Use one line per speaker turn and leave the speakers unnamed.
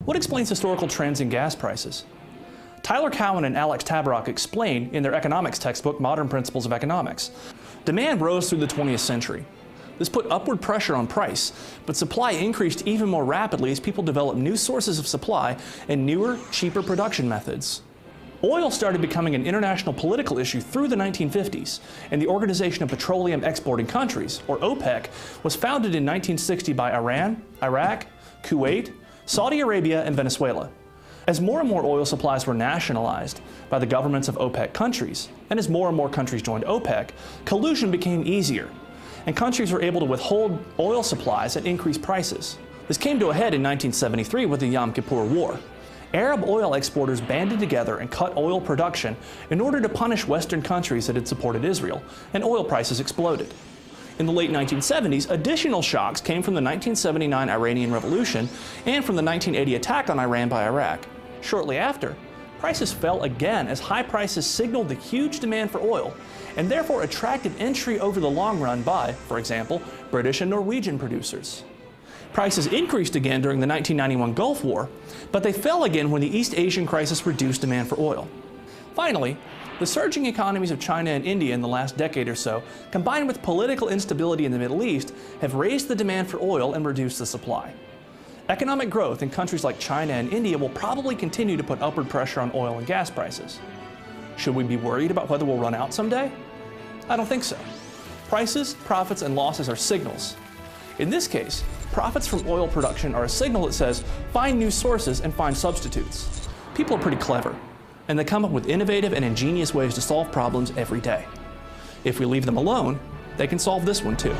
What explains historical trends in gas prices? Tyler Cowen and Alex Tabarrok explain in their economics textbook, Modern Principles of Economics. Demand rose through the 20th century. This put upward pressure on price, but supply increased even more rapidly as people developed new sources of supply and newer, cheaper production methods. Oil started becoming an international political issue through the 1950s, and the Organization of Petroleum Exporting Countries, or OPEC, was founded in 1960 by Iran, Iraq, Kuwait, Saudi Arabia, and Venezuela. As more and more oil supplies were nationalized by the governments of OPEC countries, and as more and more countries joined OPEC, collusion became easier, and countries were able to withhold oil supplies and increase prices. This came to a head in 1973 with the Yom Kippur War. Arab oil exporters banded together and cut oil production in order to punish Western countries that had supported Israel, and oil prices exploded. In the late 1970s, additional shocks came from the 1979 Iranian Revolution and from the 1980 attack on Iran by Iraq. Shortly after, prices fell again as high prices signaled the huge demand for oil and therefore attracted entry over the long run by, for example, British and Norwegian producers. Prices increased again during the 1991 Gulf War, but they fell again when the East Asian crisis reduced demand for oil. Finally, the surging economies of China and India in the last decade or so, combined with political instability in the Middle East, have raised the demand for oil and reduced the supply. Economic growth in countries like China and India will probably continue to put upward pressure on oil and gas prices. Should we be worried about whether we'll run out someday? I don't think so. Prices, profits, and losses are signals. In this case, profits from oil production are a signal that says, find new sources and find substitutes. People are pretty clever, and they come up with innovative and ingenious ways to solve problems every day. If we leave them alone, they can solve this one too.